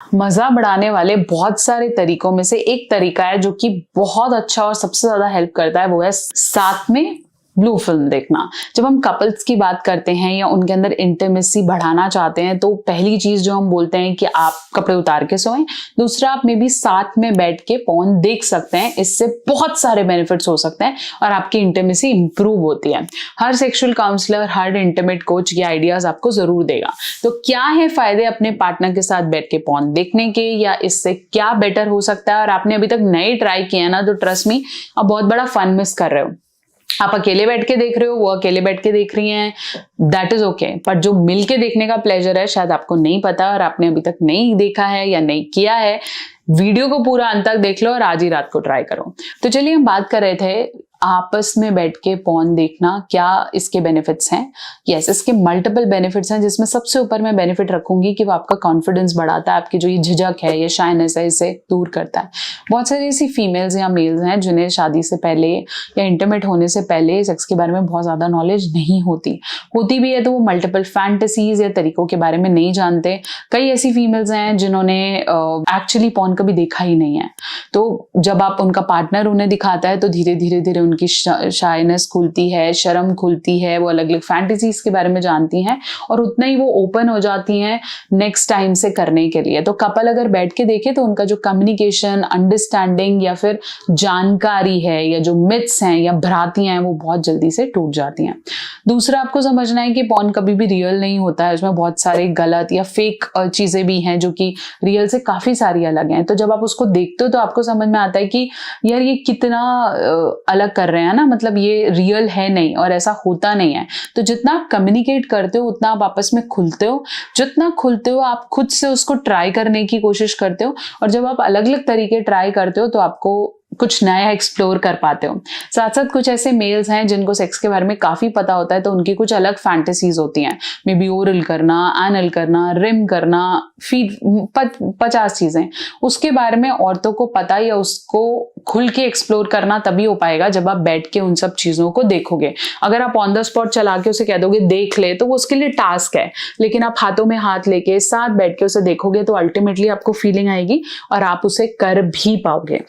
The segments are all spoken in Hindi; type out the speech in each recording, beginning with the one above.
मजा बढ़ाने वाले बहुत सारे तरीकों में से एक तरीका है जो कि बहुत अच्छा और सबसे ज्यादा हेल्प करता है, वो है साथ में ब्लू फिल्म देखना। जब हम कपल्स की बात करते हैं या उनके अंदर इंटीमेसी बढ़ाना चाहते हैं तो पहली चीज जो हम बोलते हैं कि आप कपड़े उतार के सोएं। दूसरा, आप में भी साथ में बैठ के पॉर्न देख सकते हैं। इससे बहुत सारे बेनिफिट्स हो सकते हैं और आपकी इंटीमेसी इंप्रूव होती है। हर सेक्सुअल काउंसलर, हर इंटीमेट कोच ये आइडियाज आपको जरूर देगा। तो क्या है फायदे अपने पार्टनर के साथ बैठ के पॉर्न देखने के, या इससे क्या बेटर हो सकता है? और आपने अभी तक नहीं ट्राई किया ना, तो ट्रस्ट मी, आप बहुत बड़ा फन मिस कर रहे हो। आप अकेले बैठ के देख रहे हो, वो अकेले बैठ के देख रही हैं, दैट इज ओके। पर जो मिल के देखने का प्लेजर है शायद आपको नहीं पता और आपने अभी तक नहीं देखा है या नहीं किया है। वीडियो को पूरा अंत तक देख लो और आज ही रात को ट्राई करो। तो चलिए, हम बात कर रहे थे आपस में बैठ के पॉर्न देखना, क्या इसके बेनिफिट्स हैं। यस, इसके मल्टीपल बेनिफिट्स हैं, जिसमें सबसे ऊपर मैं बेनिफिट रखूंगी कि वो आपका कॉन्फिडेंस बढ़ाता है, आपकी जो ये झिझक है, ये शाइनेस है, इसे दूर करता है। बहुत सारी ऐसी फीमेल्स या मेल्स हैं जिन्हें शादी से पहले या इंटीमेट होने से पहले सेक्स के बारे में बहुत ज्यादा नॉलेज नहीं होती भी है, तो वो मल्टीपल फैंटेसीज या तरीकों के बारे में नहीं जानते। कई ऐसी फीमेल्स हैं जिन्होंने एक्चुअली पॉर्न कभी देखा ही नहीं है। तो जब आप उनका पार्टनर उन्हें दिखाता है तो धीरे धीरे धीरे उनकी शाइनेस खुलती है, शर्म खुलती है, वो अलग अलग फैंटेसीज के बारे में जानती हैं और उतना ही वो ओपन हो जाती हैं नेक्स्ट टाइम से करने के लिए। तो कपल अगर बैठ के देखे तो उनका जो कम्युनिकेशन, अंडरस्टैंडिंग या फिर जानकारी है, या जो मिथ्स हैं या भ्रांतियां हैं, वो बहुत जल्दी से टूट जाती हैं। दूसरा, आपको समझना है कि पॉर्न कभी भी रियल नहीं होता है। उसमें बहुत सारे गलत या फेक चीजें भी हैं जो कि रियल से काफी सारी अलग हैं। तो जब आप उसको देखते हो तो आपको समझ में आता है कि यार ये कितना अलग कर रहे हैं ना, मतलब ये रियल है नहीं और ऐसा होता नहीं है। तो जितना आप कम्युनिकेट करते हो उतना आप आपस में खुलते हो, जितना खुलते हो आप खुद से उसको ट्राई करने की कोशिश करते हो, और जब आप अलग अलग तरीके ट्राई करते हो तो आपको कुछ नया एक्सप्लोर कर पाते हो। साथ साथ कुछ ऐसे मेल्स हैं जिनको सेक्स के बारे में काफी पता होता है, तो उनकी कुछ अलग फैंटेसीज होती हैं। मे बी ओरल करना, एनल करना, रिम करना, फीड, 50 चीजें। उसके बारे में औरतों को पता या उसको खुल के एक्सप्लोर करना तभी हो पाएगा जब आप बैठ के उन सब चीजों को देखोगे। अगर आप ऑन द स्पॉट चला के उसे कह दोगे देख ले, तो वो उसके लिए टास्क है। लेकिन आप हाथों में हाथ लेके साथ बैठ के उसे देखोगे तो अल्टीमेटली आपको फीलिंग आएगी और आप उसे कर भी पाओगे।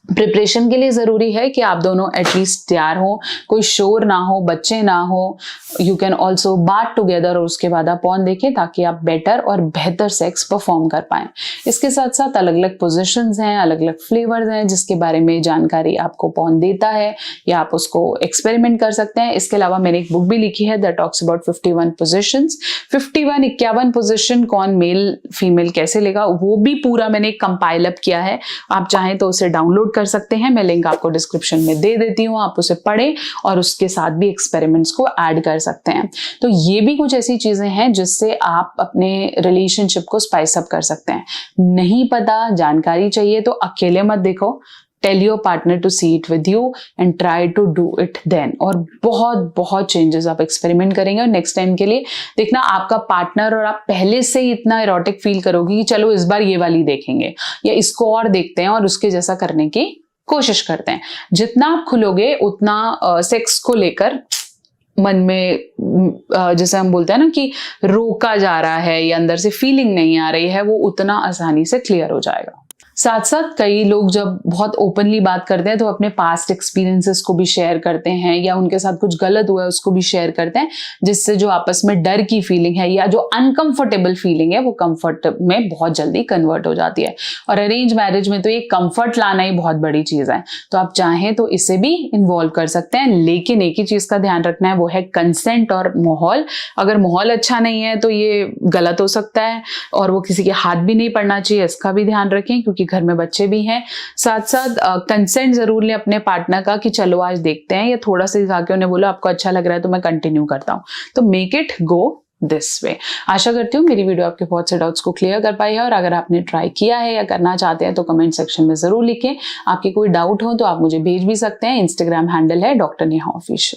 प्रिपरेशन के लिए जरूरी है कि आप दोनों एटलीस्ट तैयार हो, कोई शोर ना हो, बच्चे ना हो। यू कैन ऑल्सो बात टुगेदर और उसके बाद आप पॉर्न देखें ताकि आप बेटर और बेहतर सेक्स परफॉर्म कर पाएं। इसके साथ साथ अलग अलग पोजिशंस हैं, अलग अलग फ्लेवर्स हैं जिसके बारे में जानकारी आपको पॉर्न देता है, या आप उसको एक्सपेरिमेंट कर सकते हैं। इसके अलावा मैंने एक बुक भी लिखी है that talks about 51 positions. 51 position कौन मेल फीमेल कैसे लेगा, वो भी पूरा मैंने कंपाइल अप किया है। आप चाहें तो उसे डाउनलोड कर सकते हैं, मैं लिंक आपको डिस्क्रिप्शन में दे देती हूँ। आप उसे पढ़ें और उसके साथ भी एक्सपेरिमेंट्स को ऐड कर सकते हैं। तो ये भी कुछ ऐसी चीजें हैं जिससे आप अपने रिलेशनशिप को स्पाइस अप कर सकते हैं। नहीं पता, जानकारी चाहिए तो अकेले मत देखो, tell your partner to see it with you and try to do it then. और बहुत बहुत चेंजेस आप एक्सपेरिमेंट करेंगे और नेक्स्ट टाइम के लिए देखना आपका पार्टनर और आप पहले से ही इतना इरोटिक फील करोगे कि चलो इस बार ये वाली देखेंगे या इसको और देखते हैं और उसके जैसा करने की कोशिश करते हैं। जितना आप खुलोगे उतना सेक्स को लेकर मन में जैसे हम बोलते हैं ना कि रोका जा रहा है या अंदर से फीलिंग नहीं आ रही है, वो उतना आसानी से क्लियर हो जाएगा। साथ साथ कई लोग जब बहुत ओपनली बात करते हैं तो अपने पास्ट एक्सपीरियंसेस को भी शेयर करते हैं, या उनके साथ कुछ गलत हुआ है उसको भी शेयर करते हैं, जिससे जो आपस में डर की फीलिंग है या जो अनकंफर्टेबल फीलिंग है वो कंफर्ट में बहुत जल्दी कन्वर्ट हो जाती है। और अरेंज मैरिज में तो ये कंफर्ट लाना ही बहुत बड़ी चीज है। तो आप चाहें तो इसे भी इन्वॉल्व कर सकते हैं, लेकिन एक ही चीज का ध्यान रखना है, वो है कंसेंट और माहौल। अगर माहौल अच्छा नहीं है तो ये गलत हो सकता है और वो किसी के हाथ भी नहीं पड़ना चाहिए, इसका भी ध्यान रखें क्योंकि घर में बच्चे भी हैं। साथ साथ कंसेंट जरूर लें अपने पार्टनर का कि चलो आज देखते हैं, या थोड़ा सा जाके उन्हें बोलो आपको अच्छा लग रहा है तो मैं कंटिन्यू करता हूं। तो make it go this way. आशा करती हूँ मेरी वीडियो आपके बहुत से डाउट्स को क्लियर कर पाई है, और अगर आपने ट्राई किया है या करना चाहते हैं तो कमेंट सेक्शन में जरूर लिखें। आपके कोई डाउट हो तो आप मुझे भेज भी सकते हैं। इंस्टाग्राम हैंडल है डॉक्टर नेहा ऑफिशियल।